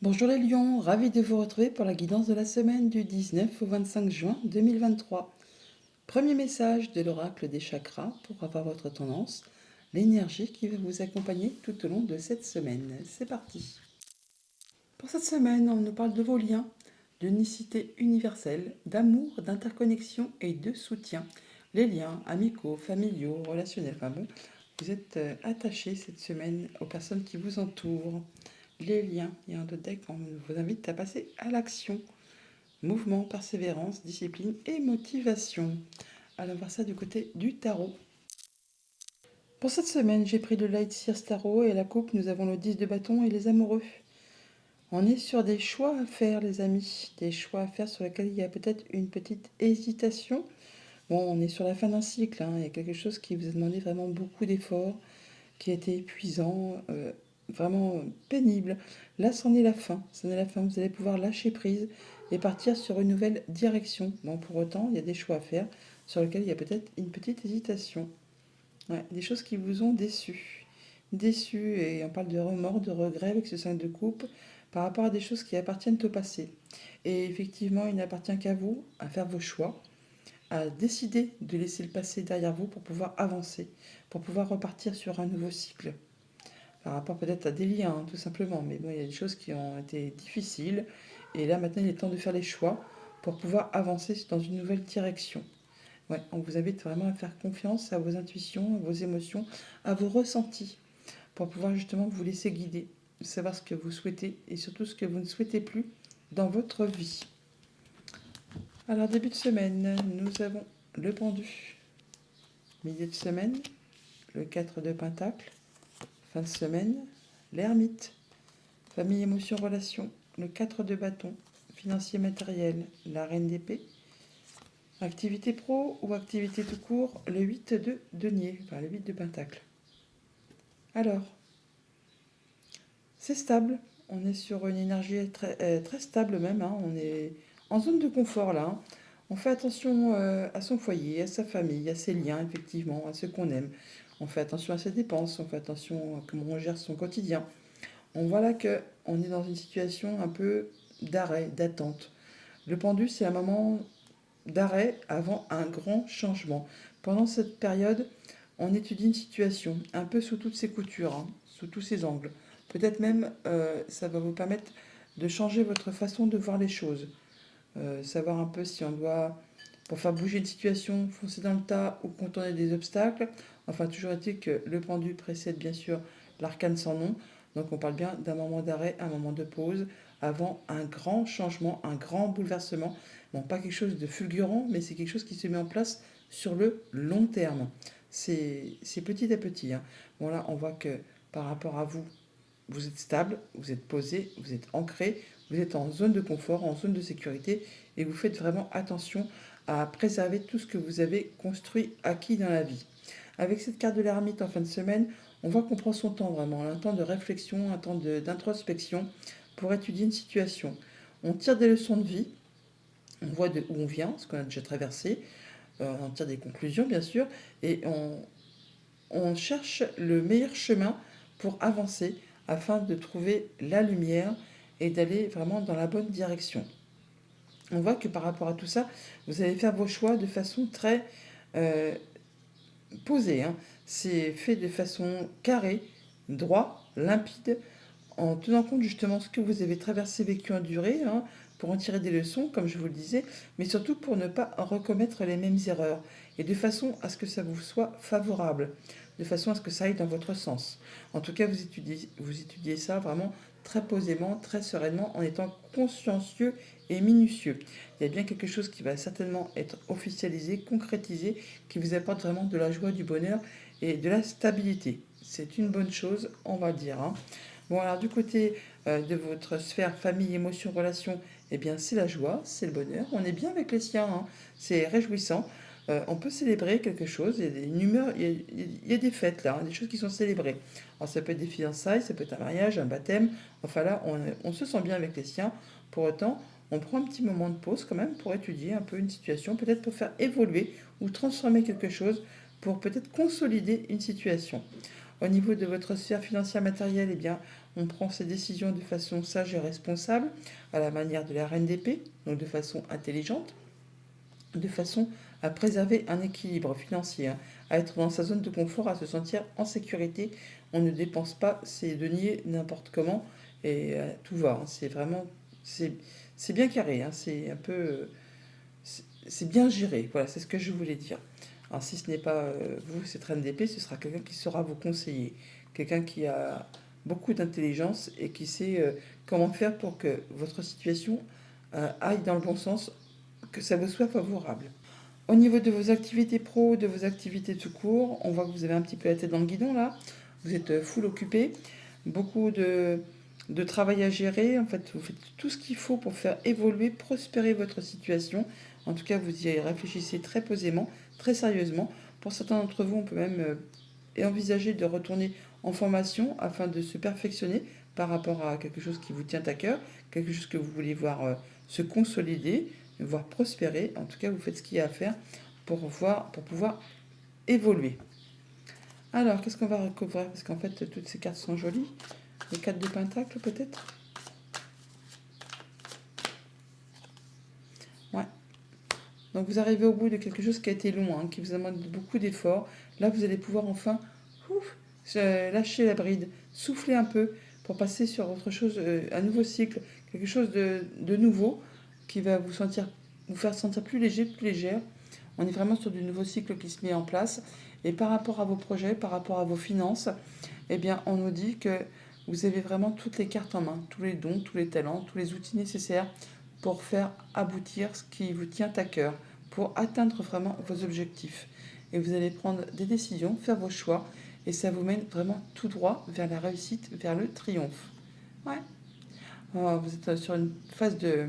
Bonjour les lions, ravi de vous retrouver pour la guidance de la semaine du 19 au 25 juin 2023. Premier message de l'oracle des chakras pour avoir votre tendance, l'énergie qui va vous accompagner tout au long de cette semaine. C'est parti. Pour cette semaine, on nous parle de vos liens, d'unicité universelle, d'amour, d'interconnexion et de soutien. Les liens amicaux, familiaux, relationnels, enfin bon, vous êtes attachés cette semaine aux personnes qui vous entourent. Les liens, il y a un autre deck, on vous invite à passer à l'action. Mouvement, persévérance, discipline et motivation. Allons voir ça du côté du tarot. Pour cette semaine, j'ai pris le Light Sears Tarot et la coupe, nous avons le 10 de bâton et les amoureux. On est sur des choix à faire, les amis. Des choix à faire sur lesquels il y a peut-être une petite hésitation. Bon, on est sur la fin d'un cycle, hein. Il y a quelque chose qui vous a demandé vraiment beaucoup d'efforts, qui a été épuisant, vraiment pénible. Là, c'en est la fin. C'en est la fin. Vous allez pouvoir lâcher prise et partir sur une nouvelle direction. Bon, pour autant, il y a des choix à faire sur lesquels il y a peut-être une petite hésitation. Ouais, des choses qui vous ont déçu. Déçu, et on parle de remords, de regrets avec ce 5 de coupe par rapport à des choses qui appartiennent au passé. Et effectivement, il n'appartient qu'à vous à faire vos choix, à décider de laisser le passé derrière vous pour pouvoir avancer, pour pouvoir repartir sur un nouveau cycle. Par rapport peut-être à des liens, hein, tout simplement. Mais bon, il y a des choses qui ont été difficiles. Et là, maintenant, il est temps de faire les choix pour pouvoir avancer dans une nouvelle direction. Ouais, on vous invite vraiment à faire confiance à vos intuitions, à vos émotions, à vos ressentis, pour pouvoir justement vous laisser guider, savoir ce que vous souhaitez et surtout ce que vous ne souhaitez plus dans votre vie. Alors, début de semaine, nous avons le pendu. Milieu de semaine, le 4 de pentacle. Fin de semaine, l'ermite. Famille, émotion, relation, le 4 de bâton. Financier, matériel, la reine d'épée. Activité pro ou activité tout court, le 8 de denier, enfin le 8 de pentacle. Alors, c'est stable. On est sur une énergie très stable même, hein. On est en zone de confort là, hein. On fait attention à son foyer, à sa famille, à ses liens, effectivement, à ce qu'on aime. On fait attention à ses dépenses, on fait attention à comment on gère son quotidien. On voit là qu'on est dans une situation un peu d'arrêt, d'attente. Le pendu, c'est un moment d'arrêt avant un grand changement. Pendant cette période, on étudie une situation un peu sous toutes ses coutures, hein, sous tous ses angles. Peut-être même, ça va vous permettre de changer votre façon de voir les choses. Savoir un peu si on doit, pour faire bouger une situation, foncer dans le tas ou contourner des obstacles. Enfin, toujours est-il que le pendu précède bien sûr l'arcane sans nom. Donc on parle bien d'un moment d'arrêt, un moment de pause, avant un grand changement, un grand bouleversement. Bon, pas quelque chose de fulgurant, mais c'est quelque chose qui se met en place sur le long terme. C'est petit à petit, hein. Bon là, on voit que par rapport à vous, vous êtes stable, vous êtes posé, vous êtes ancré, vous êtes en zone de confort, en zone de sécurité, et vous faites vraiment attention à préserver tout ce que vous avez construit, acquis dans la vie. Avec cette carte de l'ermite en fin de semaine, on voit qu'on prend son temps vraiment, un temps de réflexion, un temps d'introspection pour étudier une situation. On tire des leçons de vie, on voit de où on vient, ce qu'on a déjà traversé, on tire des conclusions bien sûr, et on cherche le meilleur chemin pour avancer afin de trouver la lumière et d'aller vraiment dans la bonne direction. On voit que par rapport à tout ça, vous allez faire vos choix de façon très euh, posée, hein. C'est fait de façon carrée, droit, limpide, en tenant compte justement ce que vous avez traversé, vécu, enduré, hein, pour en tirer des leçons, comme je vous le disais, mais surtout pour ne pas recommettre les mêmes erreurs, et de façon à ce que ça vous soit favorable, de façon à ce que ça aille dans votre sens. En tout cas, vous étudiez ça vraiment très posément, très sereinement, en étant consciencieux et minutieux. Il y a bien quelque chose qui va certainement être officialisé, concrétisé, qui vous apporte vraiment de la joie, du bonheur et de la stabilité. C'est une bonne chose, on va dire, hein. Bon, alors du côté de votre sphère famille, émotion, relation, eh bien c'est la joie, c'est le bonheur. On est bien avec les siens, hein. C'est réjouissant. On peut célébrer quelque chose. Il y a une humeur, il y a des fêtes là, hein, des choses qui sont célébrées. Alors ça peut être des fiançailles, ça peut être un mariage, un baptême. Enfin là, on se sent bien avec les siens. Pour autant, on prend un petit moment de pause quand même pour étudier un peu une situation, peut-être pour faire évoluer ou transformer quelque chose, pour peut-être consolider une situation. Au niveau de votre sphère financière matérielle, eh bien, on prend ses décisions de façon sage et responsable, à la manière de la reine d'épée, donc de façon intelligente, de façon à préserver un équilibre financier, hein, à être dans sa zone de confort, à se sentir en sécurité. On ne dépense pas ses deniers n'importe comment et tout va, hein. C'est vraiment, c'est, c'est bien carré, hein. C'est un peu, c'est bien géré. Voilà, c'est ce que je voulais dire. Alors si ce n'est pas vous, cette reine d'épée, ce sera quelqu'un qui saura vous conseiller, quelqu'un qui a beaucoup d'intelligence et qui sait comment faire pour que votre situation aille dans le bon sens, que ça vous soit favorable. Au niveau de vos activités pro, de vos activités tout court, on voit que vous avez un petit peu la tête dans le guidon là. Vous êtes full occupé, beaucoup de travail à gérer. En fait, vous faites tout ce qu'il faut pour faire évoluer, prospérer votre situation. En tout cas, vous y réfléchissez très posément, très sérieusement. Pour certains d'entre vous, on peut même envisager de retourner en formation afin de se perfectionner par rapport à quelque chose qui vous tient à cœur, quelque chose que vous voulez voir se consolider, voire prospérer. En tout cas, vous faites ce qu'il y a à faire pour pouvoir évoluer. Alors, qu'est-ce qu'on va recouvrir? Parce qu'en fait, toutes ces cartes sont jolies. Les 4 de pentacle, peut-être. Ouais. Donc, vous arrivez au bout de quelque chose qui a été long, hein, qui vous a demandé beaucoup d'efforts. Là, vous allez pouvoir enfin lâcher la bride, souffler un peu pour passer sur autre chose, un nouveau cycle, quelque chose de nouveau qui va vous faire sentir plus léger, plus légère. On est vraiment sur du nouveau cycle qui se met en place. Et par rapport à vos projets, par rapport à vos finances, eh bien, on nous dit que vous avez vraiment toutes les cartes en main, tous les dons, tous les talents, tous les outils nécessaires pour faire aboutir ce qui vous tient à cœur, pour atteindre vraiment vos objectifs. Et vous allez prendre des décisions, faire vos choix, et ça vous mène vraiment tout droit vers la réussite, vers le triomphe. Ouais. Vous êtes sur une phase de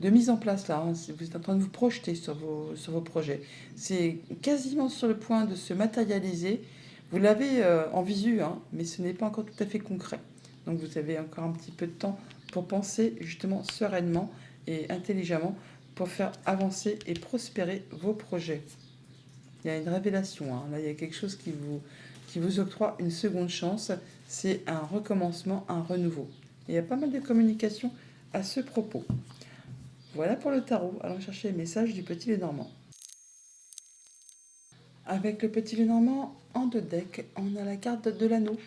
mise en place là, hein. Vous êtes en train de vous projeter sur vos projets. C'est quasiment sur le point de se matérialiser. Vous l'avez en visu, hein, mais ce n'est pas encore tout à fait concret. Donc vous avez encore un petit peu de temps pour penser justement sereinement et intelligemment pour faire avancer et prospérer vos projets. Il y a une révélation, hein. Là il y a quelque chose qui vous octroie une seconde chance. C'est un recommencement, un renouveau. Et il y a pas mal de communication à ce propos. Voilà pour le tarot. Allons chercher les messages du petit Lenormand. Avec le petit Lenormand, en deux decks, on a la carte de l'anneau.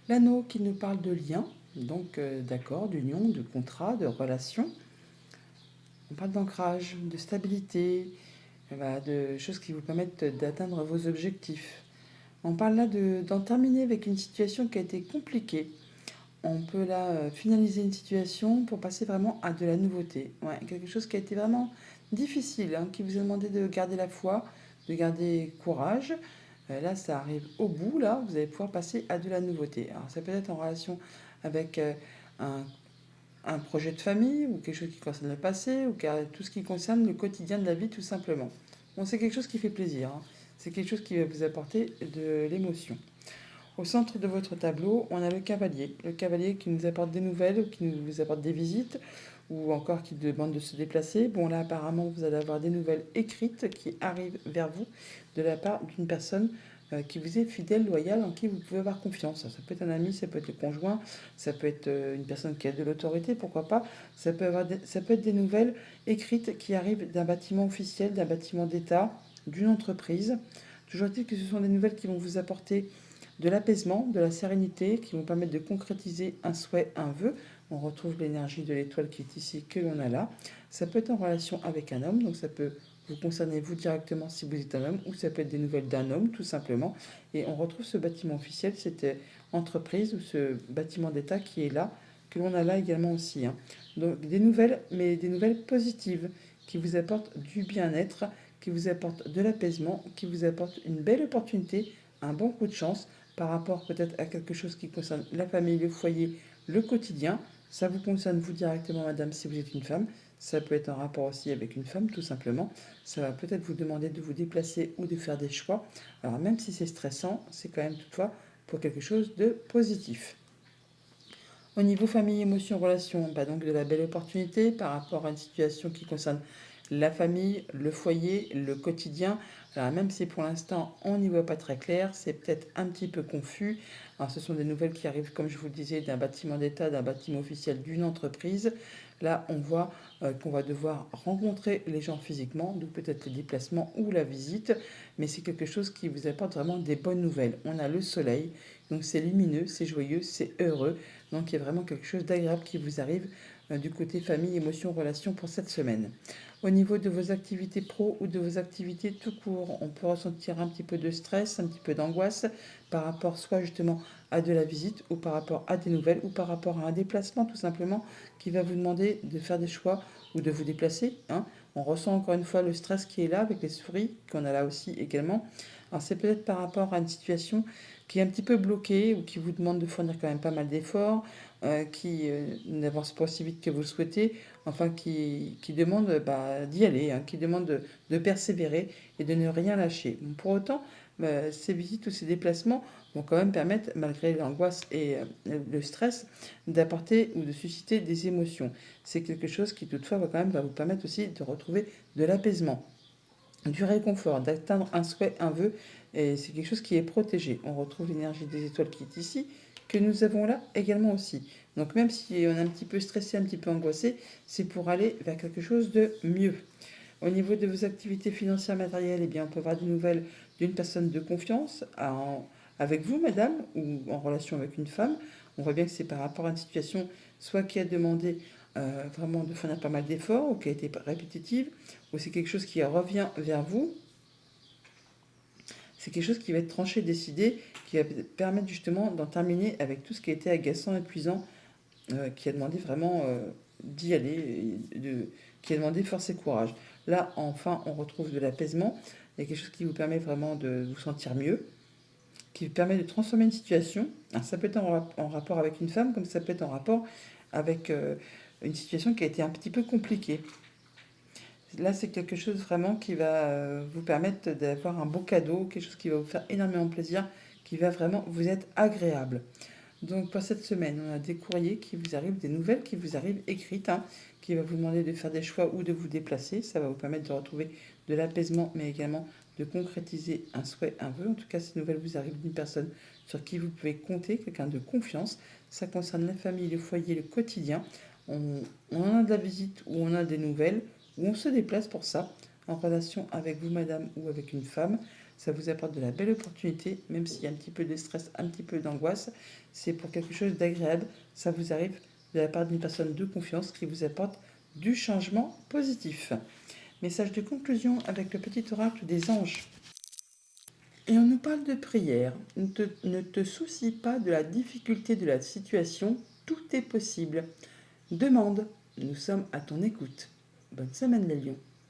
L'anneau qui nous parle de lien, donc d'accord, d'union, de contrat, de relation. On parle d'ancrage, de stabilité, voilà, de choses qui vous permettent d'atteindre vos objectifs. On parle là d'en terminer avec une situation qui a été compliquée. On peut là finaliser une situation pour passer vraiment à de la nouveauté. Ouais, quelque chose qui a été vraiment difficile, hein, qui vous a demandé de garder la foi, de garder courage. Là, ça arrive au bout, là, vous allez pouvoir passer à de la nouveauté. Alors, ça peut être en relation avec un, un projet de famille ou quelque chose qui concerne le passé ou tout ce qui concerne le quotidien de la vie, tout simplement. Bon, c'est quelque chose qui fait plaisir, hein. C'est quelque chose qui va vous apporter de l'émotion. Au centre de votre tableau, on a le cavalier. Le cavalier qui nous apporte des nouvelles, ou qui nous apporte des visites, ou encore qui demande de se déplacer. Bon, là, apparemment, vous allez avoir des nouvelles écrites qui arrivent vers vous de la part d'une personne qui vous est fidèle, loyale, en qui vous pouvez avoir confiance. Ça peut être un ami, ça peut être le conjoint, ça peut être une personne qui a de l'autorité, pourquoi pas. Ça peut être des nouvelles écrites qui arrivent d'un bâtiment officiel, d'un bâtiment d'État, d'une entreprise. Toujours est-il que ce sont des nouvelles qui vont vous apporter de l'apaisement, de la sérénité, qui vont permettre de concrétiser un souhait, un vœu. On retrouve l'énergie de l'étoile qui est ici, que l'on a là. Ça peut être en relation avec un homme, donc ça peut vous concerner vous directement si vous êtes un homme, ou ça peut être des nouvelles d'un homme, tout simplement. Et on retrouve ce bâtiment officiel, cette entreprise ou ce bâtiment d'État qui est là, que l'on a là également aussi, hein. Donc des nouvelles, mais des nouvelles positives, qui vous apportent du bien-être, qui vous apportent de l'apaisement, qui vous apportent une belle opportunité, un bon coup de chance par rapport peut-être à quelque chose qui concerne la famille, le foyer, le quotidien. Ça vous concerne vous directement, madame, si vous êtes une femme. Ça peut être en rapport aussi avec une femme, tout simplement. Ça va peut-être vous demander de vous déplacer ou de faire des choix. Alors même si c'est stressant, c'est quand même toutefois pour quelque chose de positif. Au niveau famille, émotion, relation, bah donc de la belle opportunité par rapport à une situation qui concerne la famille, le foyer, le quotidien. Alors, même si pour l'instant on n'y voit pas très clair, c'est peut-être un petit peu confus. Alors, ce sont des nouvelles qui arrivent, comme je vous le disais, d'un bâtiment d'État, d'un bâtiment officiel, d'une entreprise. Là, on voit qu'on va devoir rencontrer les gens physiquement, donc peut-être les déplacements ou la visite, mais c'est quelque chose qui vous apporte vraiment des bonnes nouvelles. On a le soleil, donc c'est lumineux, c'est joyeux, c'est heureux, donc il y a vraiment quelque chose d'agréable qui vous arrive du côté famille, émotion, relation pour cette semaine. Au niveau de vos activités pro ou de vos activités tout court, on peut ressentir un petit peu de stress, un petit peu d'angoisse par rapport soit justement à de la visite ou par rapport à des nouvelles ou par rapport à un déplacement tout simplement qui va vous demander de faire des choix ou de vous déplacer, hein. On ressent encore une fois le stress qui est là avec les souris qu'on a là aussi également. Alors c'est peut-être par rapport à une situation qui est un petit peu bloquée ou qui vous demande de fournir quand même pas mal d'efforts, qui n'avance pas aussi vite que vous le souhaitez, enfin qui demande d'y aller, hein, qui demande de persévérer et de ne rien lâcher. Bon, pour autant, ces visites ou ces déplacements vont quand même permettre, malgré l'angoisse et le stress, d'apporter ou de susciter des émotions. C'est quelque chose qui toutefois va vous permettre aussi de retrouver de l'apaisement, du réconfort, d'atteindre un souhait, un vœu, et c'est quelque chose qui est protégé. On retrouve l'énergie des étoiles qui est ici, que nous avons là également aussi. Donc même si on est un petit peu stressé, un petit peu angoissé, c'est pour aller vers quelque chose de mieux. Au niveau de vos activités financières matérielles, eh bien, on peut avoir des nouvelles d'une personne de confiance avec vous, madame, ou en relation avec une femme. On voit bien que c'est par rapport à une situation soit qui a demandé vraiment de fournir pas mal d'efforts, ou qui a été répétitive, ou c'est quelque chose qui revient vers vous. C'est quelque chose qui va être tranché, décidé, qui va permettre justement d'en terminer avec tout ce qui a été agaçant, épuisant, qui a demandé vraiment d'y aller, qui a demandé force et courage. Là, enfin, on retrouve de l'apaisement. Il y a quelque chose qui vous permet vraiment de vous sentir mieux, qui vous permet de transformer une situation. Alors, ça peut être en rapport avec une femme, comme ça peut être en rapport avec une situation qui a été un petit peu compliquée. Là, c'est quelque chose vraiment qui va vous permettre d'avoir un beau cadeau, quelque chose qui va vous faire énormément plaisir, qui va vraiment vous être agréable. Donc pour cette semaine, on a des courriers qui vous arrivent, des nouvelles qui vous arrivent écrites, hein, qui va vous demander de faire des choix ou de vous déplacer. Ça va vous permettre de retrouver de l'apaisement, mais également de concrétiser un souhait, un vœu. En tout cas, ces nouvelles vous arrivent d'une personne sur qui vous pouvez compter, quelqu'un de confiance. Ça concerne la famille, le foyer, le quotidien. On en a de la visite ou on a des nouvelles, ou on se déplace pour ça, en relation avec vous, madame, ou avec une femme. Ça vous apporte de la belle opportunité, même s'il y a un petit peu de stress, un petit peu d'angoisse. C'est pour quelque chose d'agréable. Ça vous arrive de la part d'une personne de confiance qui vous apporte du changement positif. Message de conclusion avec le petit oracle des anges. Et on nous parle de prière. Ne te soucie pas de la difficulté de la situation. Tout est possible. Demande. Nous sommes à ton écoute. Bonne semaine les lions.